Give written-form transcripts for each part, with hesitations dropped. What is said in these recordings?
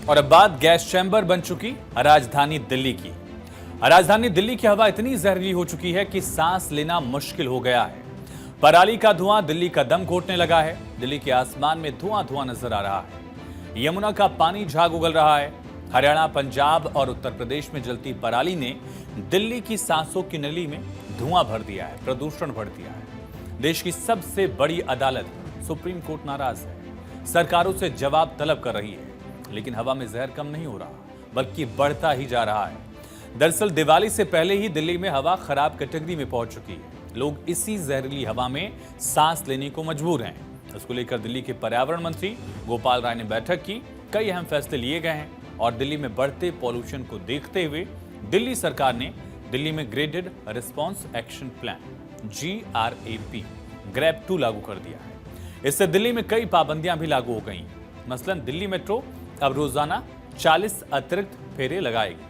और अब बात गैस चैम्बर बन चुकी राजधानी दिल्ली की। राजधानी दिल्ली की हवा इतनी जहरीली हो चुकी है कि सांस लेना मुश्किल हो गया है। पराली का धुआं दिल्ली का दम घोटने लगा है। दिल्ली के आसमान में धुआं धुआं नजर आ रहा है। यमुना का पानी झाग उगल रहा है। हरियाणा, पंजाब और उत्तर प्रदेश में जलती पराली ने दिल्ली की सांसों की नली में धुआं भर दिया है, प्रदूषण भर दिया है। देश की सबसे बड़ी अदालत सुप्रीम कोर्ट नाराज है, सरकारों से जवाब तलब कर रही है, लेकिन हवा में जहर कम नहीं हो रहा, बल्कि बढ़ता ही जा रहा है। दरअसल दिवाली से पहले ही दिल्ली में हवा खराब कैटेगरी में पहुंच चुकी है। लोग इसी जहरीली हवा में सांस लेने को मजबूर हैं। इसको लेकर दिल्ली के पर्यावरण मंत्री गोपाल राय ने बैठक की। कई अहम फैसले लिए गए हैं और दिल्ली में बढ़ते पॉल्यूशन को देखते हुए दिल्ली सरकार ने दिल्ली में graded response action plan GRAP grab 2 लागू कर दिया है। इससे दिल्ली में कई पाबंदियां भी लागू हो गई। मसलन दिल्ली मेट्रो अब रोजाना 40 अतिरिक्त फेरे लगाएगी।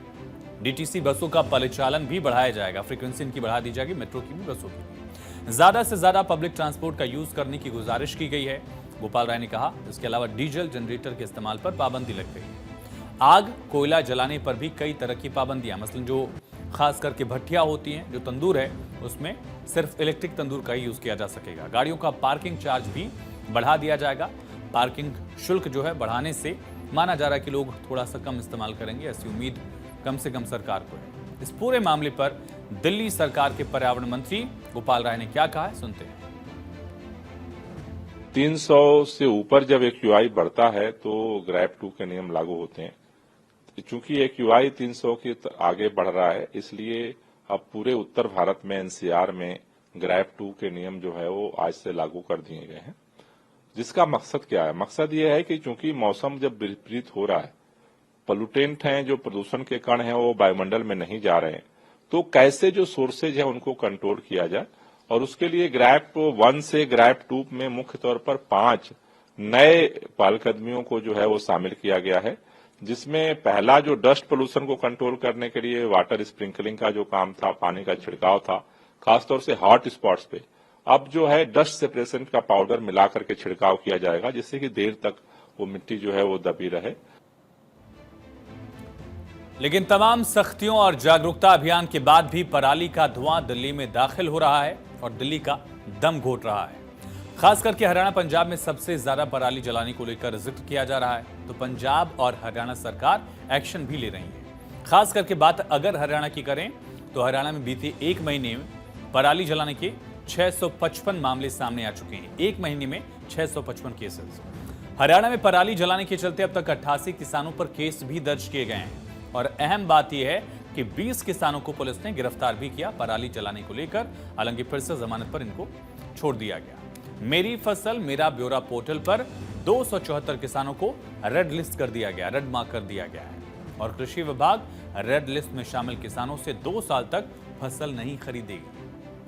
DTC बसों का परिचालन भी बढ़ाया जाएगा, फ्रीक्वेंसी इनकी बढ़ा दी जाएगी, मेट्रो की भी, बसों की। ज्यादा से ज्यादा पब्लिक ट्रांसपोर्ट का यूज करने की गुजारिश की गई है। गोपाल राय ने कहा इसके अलावा डीजल जनरेटर के इस्तेमाल पर पाबंदी लग गई है। आग, कोयला जलाने पर भी कई तरह की पाबंदियां, मसलन जो खास करके भट्टियां होती हैं, जो तंदूर है, उसमें सिर्फ इलेक्ट्रिक तंदूर का ही यूज किया जा सकेगा। गाड़ियों का पार्किंग चार्ज भी बढ़ा दिया जाएगा। पार्किंग शुल्क जो है बढ़ाने से माना जा रहा है कि लोग थोड़ा सा कम इस्तेमाल करेंगे, ऐसी उम्मीद कम से कम सरकार को है। इस पूरे मामले पर दिल्ली सरकार के पर्यावरण मंत्री गोपाल राय ने क्या कहा है, सुनते हैं। 300 से ऊपर जब AQI बढ़ता है तो ग्रैप 2 के नियम लागू होते हैं। चूंकि AQI 300 के आगे बढ़ रहा है, इसलिए अब पूरे उत्तर भारत में NCR में ग्रैप 2 के नियम जो है वो आज से लागू कर दिए गए हैं। जिसका मकसद क्या है? मकसद ये है कि चूंकि मौसम जब विपरीत हो रहा है, पोल्यूटेंट हैं, जो प्रदूषण के कण हैं वो वायुमंडल में नहीं जा रहे हैं, तो कैसे जो सोर्सेज है उनको कंट्रोल किया जाए। और उसके लिए ग्रैप 1 से ग्रैप 2 में मुख्य तौर पर 5 नए पहलकदमियों को जो है वो शामिल किया गया है, जिसमें पहला जो डस्ट पोल्यूशन को कंट्रोल करने के लिए वाटर स्प्रिंकलिंग का जो काम था, पानी का छिड़काव था, खासतौर से हॉट स्पॉट्स पे अब जो है डस्ट सेपरेशन का पाउडर मिला करके छिड़काव किया जाएगा, जिससे कि देर तक वो मिट्टी जो है वो दबी रहे। लेकिन तमाम सख्तियों और जागरूकता अभियान के बाद भी पराली का धुआं दिल्ली में दाखिल हो रहा है और दिल्ली का दम घोट रहा है। खास करके हरियाणा, पंजाब में सबसे ज्यादा पराली जलाने को लेकर जिक्र किया जा रहा है, तो पंजाब और हरियाणा सरकार एक्शन भी ले रही है। खास करके बात अगर हरियाणा की करें तो हरियाणा में बीते एक महीने में पराली जलाने के 655 मामले सामने आ चुके हैं। एक महीने में 655 केसेस। हरियाणा में पराली जलाने के चलते अब तक 88 किसानों पर केस भी दर्ज किए गए हैं। और अहम बात यह है कि 20 किसानों को पुलिस ने गिरफ्तार भी किया पराली जलाने को लेकर। हालांकि फिर से जमानत पर इनको छोड़ दिया गया। मेरी फसल मेरा ब्यौरा पोर्टल पर 274 किसानों को रेड लिस्ट कर दिया गया, रेड मार्क कर दिया गया है। और कृषि विभाग रेड लिस्ट में शामिल किसानों से 2 साल तक फसल नहीं खरीदेगी।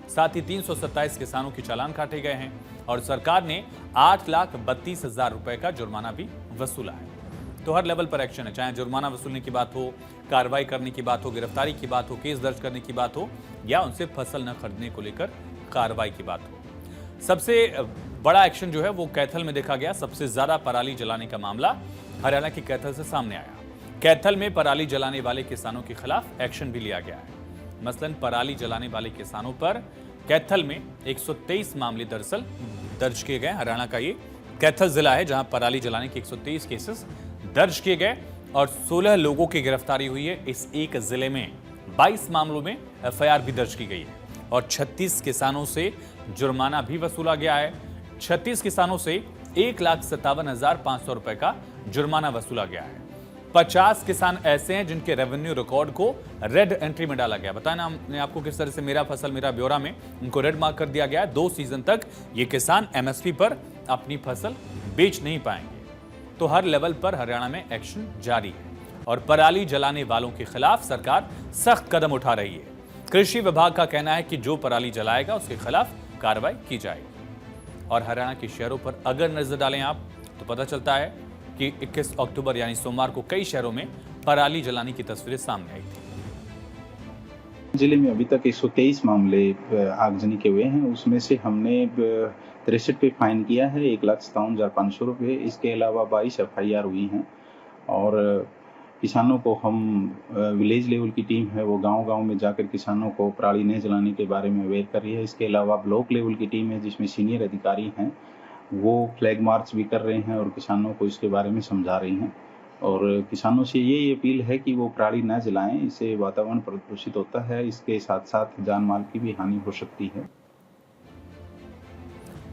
साथ ही 327 किसानों के चालान काटे गए हैं और सरकार ने 8,32,000 रुपए का जुर्माना भी वसूला है। तो हर लेवल पर एक्शन है, चाहे जुर्माना वसूलने की बात हो, कार्रवाई करने की बात हो, गिरफ्तारी की बात हो, केस दर्ज करने की बात हो, या उनसे फसल न खरीदने को लेकर कार्रवाई की बात हो। सबसे बड़ा एक्शन जो है वो कैथल में देखा गया। सबसे ज्यादा पराली जलाने का मामला हरियाणा के कैथल से सामने आया। कैथल में पराली जलाने वाले किसानों के खिलाफ एक्शन भी लिया गया है। मसलन पराली जलाने वाले किसानों पर कैथल में 123 मामले दरअसल दर्ज किए गए। हरियाणा का ये कैथल जिला है जहां पराली जलाने के 123 केसेस दर्ज किए गए और 16 लोगों की गिरफ्तारी हुई है। इस एक जिले में 22 मामलों में FIR भी दर्ज की गई है और 36 किसानों से जुर्माना भी वसूला गया है। 36 किसानों से 1,57,500 रुपए का जुर्माना वसूला गया है। 50 किसान ऐसे हैं जिनके रेवेन्यू रिकॉर्ड को रेड एंट्री में डाला गया। बताया ना हमने आपको किस तरह से मेरा फसल मेरा ब्यौरा में उनको रेड मार्क कर दिया गया है। 2 सीजन तक ये किसान MSP पर अपनी फसल बेच नहीं पाएंगे। तो हर लेवल पर हरियाणा में एक्शन जारी है और पराली जलाने वालों के खिलाफ सरकार सख्त कदम उठा रही है। कृषि विभाग का कहना है कि जो पराली जलाएगा उसके खिलाफ कार्रवाई की जाएगी। और हरियाणा के शहरों पर अगर नजर डालें आप तो पता चलता है कि 21 अक्टूबर यानी सोमवार को कई शहरों में पराली जलाने की तस्वीरें सामने आई थी। जिले में अभी तक 123 मामले आगजनी के हुए हैं। उसमें से हमने 63 पे फाइन किया है, 1,57,500 रुपये। इसके अलावा 22 FIR हुई हैं और किसानों को हम विलेज लेवल की टीम है वो गांव-गांव में जाकर किसानों को पराली नहीं जलाने के बारे में अवेयर कर रही है। इसके अलावा ब्लॉक लेवल की टीम है जिसमें सीनियर अधिकारी हैं, वो फ्लैग मार्च भी कर रहे हैं और किसानों को इसके बारे में समझा रही हैं। और किसानों से ये अपील है कि वो पराली ना जलाएं, इससे वातावरण प्रदूषित होता है, इसके साथ-साथ जान-माल की भी हानि हो सकती है।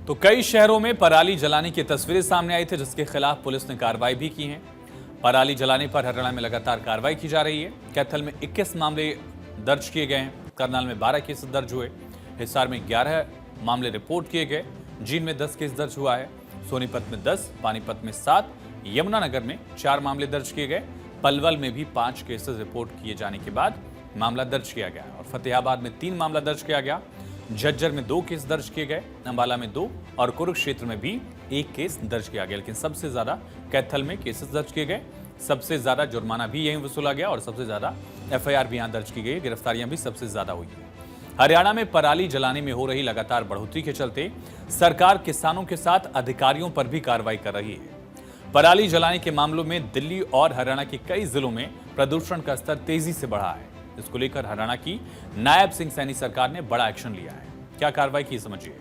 तो कई शहरों में पराली जलाने की तस्वीरें सामने आई थी, जिसके खिलाफ पुलिस ने कार्रवाई भी की है। पराली जलाने पर हरियाणा में लगातार कार्रवाई की जा रही है। कैथल में 21 मामले दर्ज किए गए हैं, करनाल में 12 केस दर्ज हुए, हिसार में 11 मामले रिपोर्ट किए गए, जींद में 10 केस दर्ज हुआ है, सोनीपत में 10, पानीपत में 7, यमुनानगर में 4 मामले दर्ज किए गए, पलवल में भी 5 केसेस रिपोर्ट किए जाने के बाद मामला दर्ज किया गया और फतेहाबाद में 3 मामला दर्ज किया गया, झज्जर में 2 केस दर्ज किए गए, अंबाला में 2 और कुरुक्षेत्र में भी 1 केस दर्ज किया गया। लेकिन सबसे ज्यादा कैथल में केसेस दर्ज किए गए, सबसे ज्यादा जुर्माना भी यहीं वसूला गया और सबसे ज्यादा एफआईआर भी यहां दर्ज की गई, गिरफ्तारियां भी सबसे ज्यादा हुई है। हरियाणा में पराली जलाने में हो रही लगातार बढ़ोतरी के चलते सरकार किसानों के साथ अधिकारियों पर भी कार्रवाई कर रही है। पराली जलाने के मामलों में दिल्ली और हरियाणा के कई जिलों में प्रदूषण का स्तर तेजी से बढ़ा है। इसको लेकर हरियाणा की नायब सिंह सैनी सरकार ने बड़ा एक्शन लिया है। क्या कार्रवाई की, समझिए।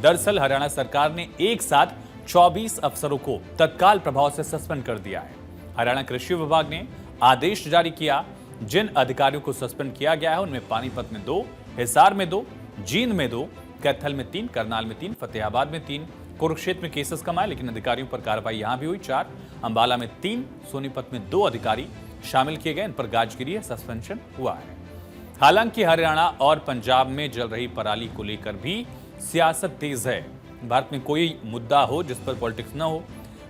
दरअसल हरियाणा सरकार ने एक साथ 24 अफसरों को तत्काल प्रभाव से सस्पेंड कर दिया है। हरियाणा कृषि विभाग ने आदेश जारी किया। जिन अधिकारियों को सस्पेंड किया गया है उनमें पानीपत में 2, हिसार में 2, जींद में 2, कैथल में 3, करनाल में 3, फतेहाबाद में 3, कुरुक्षेत्र में केसेस कम आए लेकिन अधिकारियों पर कार्रवाई यहां भी हुई 4, अंबाला में 3, सोनीपत में 2 अधिकारी शामिल किए गए, इन पर गाजगिरी है, सस्पेंशन हुआ है। हालांकि हरियाणा और पंजाब में जल रही पराली को लेकर भी सियासत तेज है। भारत में कोई मुद्दा हो जिस पर पॉलिटिक्स न हो,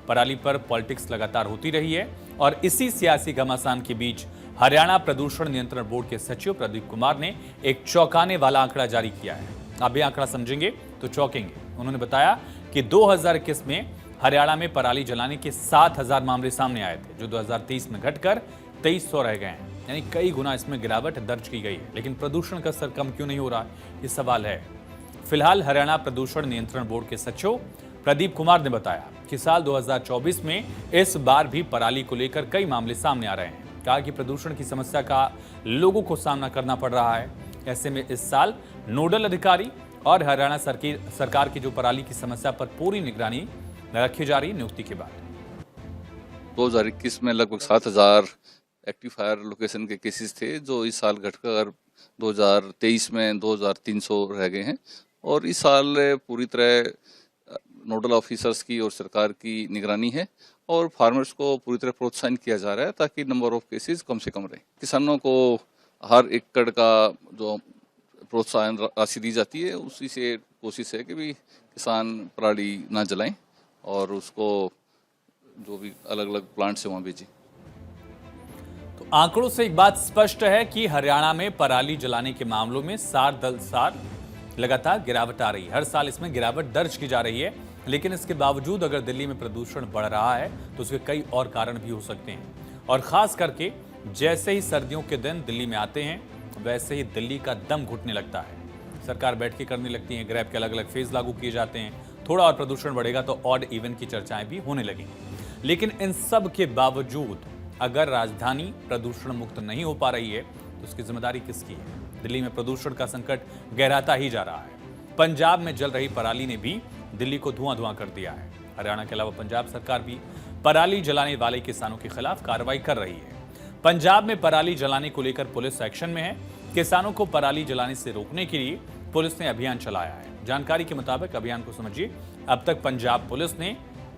पराली पर पॉलिटिक्स लगातार होती रही है और इसी सियासी घमासान के बीच हरियाणा प्रदूषण नियंत्रण बोर्ड के सचिव प्रदीप कुमार ने एक चौंकाने वाला आंकड़ा जारी किया है। आप भी आंकड़ा समझेंगे तो चौंकेंगे। उन्होंने बताया कि 2021 में हरियाणा में पराली जलाने के 7000 मामले सामने आए थे, जो 2023 में घटकर 2300 रह गए हैं, यानी कई गुना इसमें गिरावट दर्ज की गई है। लेकिन प्रदूषण का स्तर कम क्यों नहीं हो रहा, ये सवाल है। फिलहाल हरियाणा प्रदूषण नियंत्रण बोर्ड के सचिव प्रदीप कुमार ने बताया कि साल 2024 में इस बार भी पराली को लेकर कई मामले सामने आ रहे हैं। कहा कि प्रदूषण की समस्या का लोगों को सामना करना पड़ रहा है। ऐसे में इस साल नोडल अधिकारी और हरियाणा सरकार की जो पराली की समस्या पर पूरी निगरानी रखी जा रही नियुक्ति के बाद 2021 में लगभग 7000 एक्टिव फायर लोकेशन के केसेस थे, जो इस साल घटकर 2023 में 2300 रह गए हैं। और इस साल पूरी तरह नोडल ऑफिसर्स की और सरकार की निगरानी है और फार्मर्स को पूरी तरह प्रोत्साहन किया जा रहा है ताकि नंबर ऑफ केसेस कम से कम रहे। किसानों को हर एकड़ का जो प्रोत्साहन राशि दी जाती है उसी से कोशिश है कि भी किसान पराली ना जलाएं और उसको जो भी अलग अलग प्लांट से वहां भेजें। तो आंकड़ों से एक बात स्पष्ट है कि हरियाणा में पराली जलाने के मामलों में साल लगातार गिरावट आ रही है। हर साल इसमें गिरावट दर्ज की जा रही है, लेकिन इसके बावजूद अगर दिल्ली में प्रदूषण बढ़ रहा है तो उसके कई और कारण भी हो सकते हैं। और खास करके जैसे ही सर्दियों के दिन दिल्ली में आते हैं वैसे ही दिल्ली का दम घुटने लगता है। सरकार बैठकें करने लगती है, ग्रैब के अलग अलग फेज लागू किए जाते हैं, थोड़ा और प्रदूषण बढ़ेगा तो ऑड इवन की चर्चाएं भी होने लगेंगी। लेकिन इन सब के बावजूद अगर राजधानी प्रदूषण मुक्त नहीं हो पा रही है तो उसकी जिम्मेदारी किसकी है? दिल्ली में प्रदूषण का संकट गहराता ही जा रहा है। पंजाब में जल रही पराली ने भी दिल्ली को धुआं कर दिया है। हरियाणा के अलावा पंजाब सरकार भी पराली जलाने वाले किसानों के खिलाफ कार्रवाई कर रही है। पंजाब में पराली जलाने को लेकर पुलिस एक्शन में है। किसानों को पराली जलाने से रोकने के लिए पुलिस ने अभियान चलाया है। जानकारी के मुताबिक अभियान को समझिए, अब तक पंजाब पुलिस ने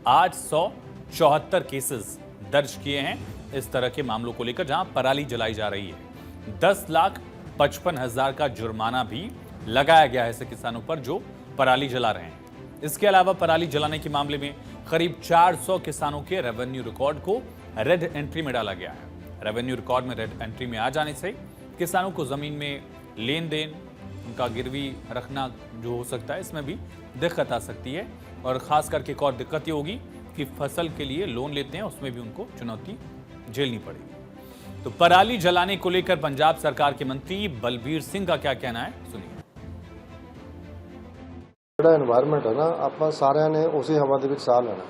874 केसेस दर्ज किए हैं इस तरह के मामलों को लेकर जहां पराली जलाई जा रही है। 10,55,000 का जुर्माना भी लगाया गया है ऐसे किसानों पर जो पराली जला रहे हैं। इसके अलावा पराली जलाने के मामले में करीब 400 किसानों के रेवेन्यू रिकॉर्ड को रेड एंट्री में डाला गया है। रेवेन्यू रिकॉर्ड में रेड एंट्री में आ जाने से किसानों को जमीन में लेन देन, उनका गिरवी रखना जो हो सकता है, इसमें भी दिक्कत आ सकती है। और खास करके एक और दिक्कत ये होगी कि फसल के लिए लोन लेते हैं, उसमें भी उनको चुनौती झेलनी पड़ेगी। तो पराली जलाने को लेकर पंजाब सरकार के मंत्री बलबीर सिंह का क्या कहना है, सुनिए। ਜਿਹੜਾ এনवायरमेंट है ना, ਆਪਾਂ ਸਾਰਿਆਂ ਨੇ ਉਸੇ ਹਵਾ ਦੇ ਵਿੱਚ ਸਾਹ ਲੈਣਾ।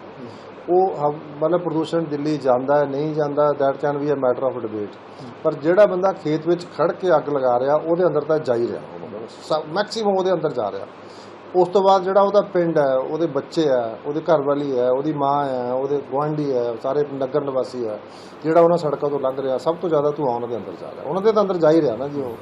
ਉਹ ਮਤਲਬ ਪ੍ਰਦੂਸ਼ਣ ਦਿੱਲੀ ਜਾਂਦਾ ਹੈ ਨਹੀਂ ਜਾਂਦਾ, that can be a matter of debate. ਪਰ ਜਿਹੜਾ ਬੰਦਾ ਖੇਤ ਵਿੱਚ ਖੜ ਕੇ ਅੱਗ ਲਗਾ ਰਿਹਾ ਉਹਦੇ ਅੰਦਰ ਤਾਂ ਜਾ ਹੀ ਰਿਹਾ, ਮਤਲਬ ਮੈਕਸੀਮਮ ਉਹਦੇ ਅੰਦਰ ਜਾ ਰਿਹਾ। ਉਸ ਤੋਂ ਬਾਅਦ ਜਿਹੜਾ ਉਹਦਾ ਪਿੰਡ ਹੈ, ਉਹਦੇ ਬੱਚੇ ਹੈ, ਉਹਦੇ ਘਰ ਵਾਲੀ ਹੈ, ਉਹਦੀ ਮਾਂ ਹੈ, ਉਹਦੇ ਗੁਆਂਢੀ ਹੈ, ਸਾਰੇ ਨਗਰ ਨਿਵਾਸੀ ਹੈ, ਜਿਹੜਾ ਉਹਨਾਂ ਸੜਕਾਂ ਤੋਂ ਲੰਘ ਰਿਹਾ, ਸਭ ਤੋਂ ਜ਼ਿਆਦਾ ਧੂੰਆਂ ਉਹਨਾਂ ਦੇ ਅੰਦਰ ਜਾ ਰਿਹਾ, ਉਹਨਾਂ ਦੇ ਤਾਂ ਅੰਦਰ ਜਾ ਹੀ ਰਿਹਾ ਨਾ जी। वो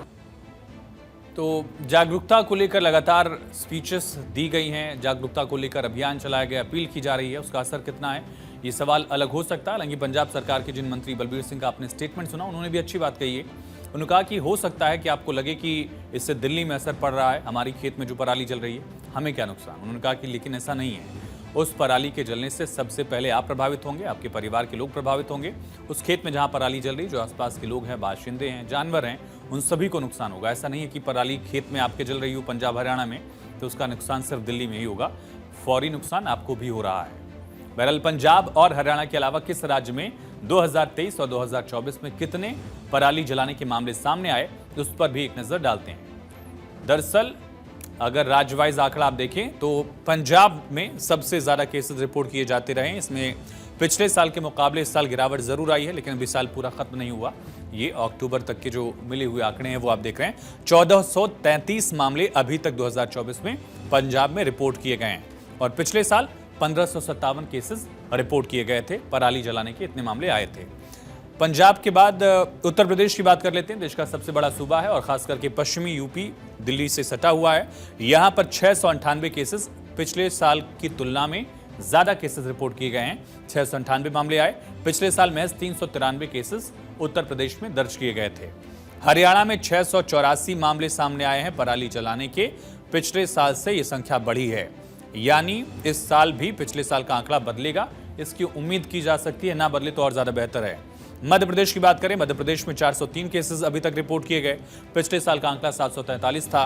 तो जागरूकता को लेकर लगातार स्पीचेस दी गई हैं, जागरूकता को लेकर अभियान चलाया गया, अपील की जा रही है, उसका असर कितना है ये सवाल अलग हो सकता है। हालांकि पंजाब सरकार के जिन मंत्री बलबीर सिंह का आपने स्टेटमेंट सुना, उन्होंने भी अच्छी बात कही है। उन्होंने कहा कि हो सकता है कि आपको लगे कि इससे दिल्ली में असर पड़ रहा है, हमारी खेत में जो पराली जल रही है, हमें क्या नुकसान। उन्होंने कहा कि लेकिन ऐसा नहीं है, उस पराली के जलने से सबसे पहले आप प्रभावित होंगे, आपके परिवार के लोग प्रभावित होंगे। उस खेत में जहां पराली जल रही, जो आसपास के लोग हैं, बाशिंदे हैं, जानवर हैं, उन सभी को नुकसान होगा। ऐसा नहीं है कि पराली खेत में आपके जल रही हो पंजाब हरियाणा में तो उसका नुकसान सिर्फ दिल्ली में ही होगा, फौरी नुकसान आपको भी हो रहा है। बहरहाल पंजाब और हरियाणा के अलावा किस राज्य में 2023 और 2024 में कितने पराली जलाने के मामले सामने आए, उस पर भी एक नजर डालते हैं। दरअसल अगर राज्य वाइज आंकड़ा आप देखें तो पंजाब में सबसे ज्यादा केसेस रिपोर्ट किए जाते रहे। इसमें पिछले साल के मुकाबले इस साल गिरावट जरूर आई है, लेकिन अभी साल पूरा खत्म नहीं हुआ। ये अक्टूबर तक के जो मिले हुए आंकड़े हैं वो आप देख रहे हैं। 1433 मामले अभी तक 2024 में पंजाब में रिपोर्ट किए गए हैं और पिछले साल 1557 केसेस रिपोर्ट किए गए थे। पराली जलाने के इतने मामले आए थे। पंजाब के बाद उत्तर प्रदेश की बात कर लेते हैं। देश का सबसे बड़ा सूबा है और खास करके पश्चिमी यूपी दिल्ली से सटा हुआ है। यहां पर 698 केसेस, पिछले साल की तुलना में ज्यादा केसेस रिपोर्ट किए गए हैं। 698 मामले आए। पिछले साल महज 393 केसेस उत्तर प्रदेश में दर्ज किए गए थे। हरियाणा में 684 मामले सामने आए हैं पराली जलाने के। पिछले साल से ये संख्या बढ़ी है, यानी इस साल भी पिछले साल का आंकड़ा बदलेगा, इसकी उम्मीद की जा सकती है। ना बदले तो और ज्यादा बेहतर है। मध्य प्रदेश की बात करें, मध्य प्रदेश में 403 केसेस अभी तक रिपोर्ट किए गए। पिछले साल का आंकड़ा 743 था।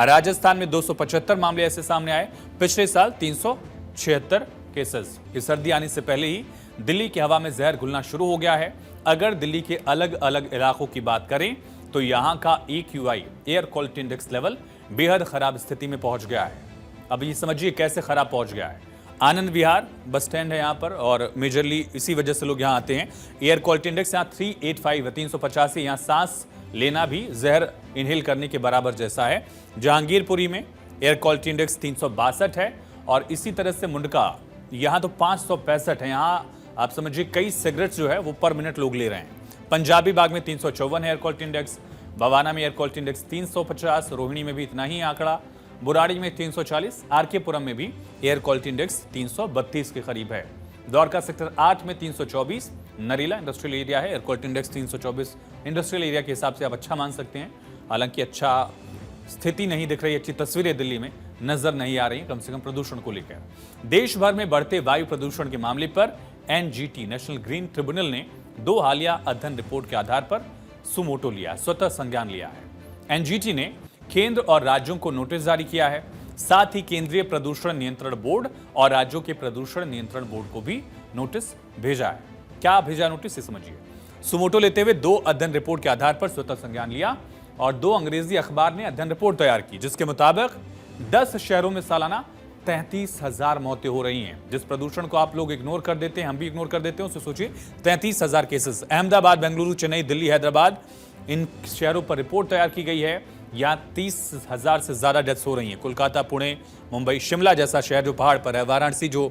राजस्थान में 275 मामले ऐसे सामने आए। पिछले साल 376 केसेस। इस सर्दी आने से पहले ही दिल्ली की हवा में जहर घुलना शुरू हो गया है। अगर दिल्ली के अलग अलग इलाकों की बात करें तो यहां का AQI, air quality index level, बेहद खराब स्थिति में पहुंच गया है। अब ये समझिए कैसे खराब पहुंच गया है। आनंद विहार बस स्टैंड है यहाँ पर और मेजरली इसी वजह से लोग यहाँ आते हैं। एयर क्वालिटी इंडेक्स यहाँ 385 है, 385। यहाँ सांस लेना भी जहर इनहेल करने के बराबर जैसा है। जहांगीरपुरी में एयर क्वालिटी इंडेक्स 362 है और इसी तरह से मुंडका यहाँ तो 565 है। यहाँ आप समझिए कई सिगरेट्स जो है वो पर मिनट लोग ले रहे हैं। पंजाबी बाग में 354 है एयर क्वालिटी इंडेक्स। बवाना में एयर क्वालिटी इंडेक्स 350। रोहिणी में भी इतना ही आंकड़ा। बुराड़ी में 340। आरके पुरम में भी एयर क्वालिटी इंडेक्स 332 के करीब है। द्वारका सेक्टर 8 में 324। नरीला इंडस्ट्रियल एरिया है, air quality index 324 industrial area के हिसाब से आप अच्छा मान सकते हैं। हालांकि अच्छा स्थिति नहीं दिख रही, अच्छी तस्वीरें दिल्ली में नजर नहीं आ रही, कम से कम प्रदूषण को लेकर। देश भर में बढ़ते वायु प्रदूषण के मामले पर NGT, नेशनल ग्रीन ट्रिब्यूनल ने 2 हालिया अध्ययन रिपोर्ट के आधार पर सुमोटो लिया, स्वतः संज्ञान लिया है। NGT ने केंद्र और राज्यों को नोटिस जारी किया है। साथ ही केंद्रीय प्रदूषण नियंत्रण बोर्ड और राज्यों के प्रदूषण नियंत्रण बोर्ड को भी नोटिस भेजा है। क्या भेजा नोटिस, समझिए। सुमोटो लेते हुए 2 अध्ययन रिपोर्ट के आधार पर स्वतः संज्ञान लिया और 2 अंग्रेजी अखबार ने अध्ययन रिपोर्ट तैयार की, जिसके मुताबिक 10 शहरों में सालाना 33,000 मौतें हो रही हैं। जिस प्रदूषण को आप लोग इग्नोर कर देते हैं, हम भी इग्नोर कर देते हैं, उससे सोचिए 33,000 केसेस। अहमदाबाद, बेंगलुरु, चेन्नई, दिल्ली, हैदराबाद, इन शहरों पर रिपोर्ट तैयार की गई है। यहाँ 30,000 से ज्यादा डेथ्स हो रही हैं। कोलकाता, पुणे, मुंबई, शिमला जैसा शहर जो पहाड़ पर है, वाराणसी जो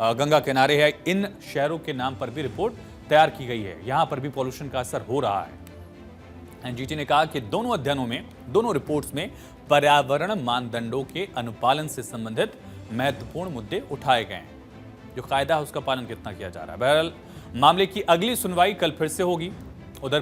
गंगा किनारे है, इन शहरों के नाम पर भी रिपोर्ट तैयार की गई है। यहाँ पर भी पॉल्यूशन का असर हो रहा है। NGT ने कहा कि दोनों अध्ययनों में, दोनों रिपोर्ट्स में पर्यावरण मानदंडों के अनुपालन से संबंधित महत्वपूर्ण मुद्दे उठाए गए हैं। जो कायदा है उसका पालन कितना किया जा रहा है। बहरहाल मामले की अगली सुनवाई कल फिर से होगी। उधर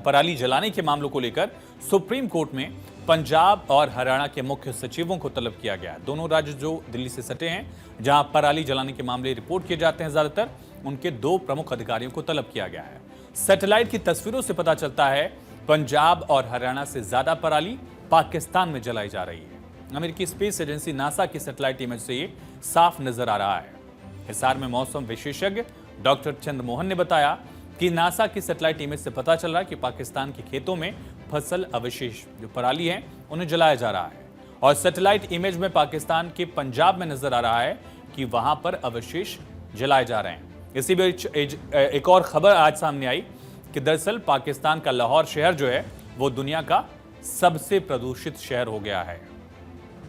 पराली जलाने के मामलों को लेकर सुप्रीम कोर्ट में पंजाब और हरियाणा के मुख्य सचिवों को तलब किया गया है। दोनों राज्य जो दिल्ली से सटे हैं, जहां पराली जलाने के मामले रिपोर्ट किए जाते हैं ज्यादातर, उनके 2 प्रमुख अधिकारियों को तलब किया गया है। सैटेलाइट की तस्वीरों से पता चलता है पंजाब और हरियाणा से ज्यादा पराली पाकिस्तान में जलाई जा रही है। अमेरिकी स्पेस एजेंसी नासा की सैटेलाइट इमेज से ये साफ नजर आ रहा है। हिसार में मौसम विशेषज्ञ डॉक्टर चंद्रमोहन ने बताया कि नासा की सैटेलाइट इमेज से पता चल रहा है कि पाकिस्तान के खेतों में फसल अवशेष जो पराली है उन्हें जलाया जा रहा है। और सैटेलाइट इमेज में पाकिस्तान के पंजाब में नजर आ रहा है कि वहां पर अवशेष जलाए जा रहे हैं। इसी बीच एक और खबर आज सामने आई कि दरअसल पाकिस्तान का लाहौर शहर जो है वो दुनिया का सबसे प्रदूषित शहर हो गया है।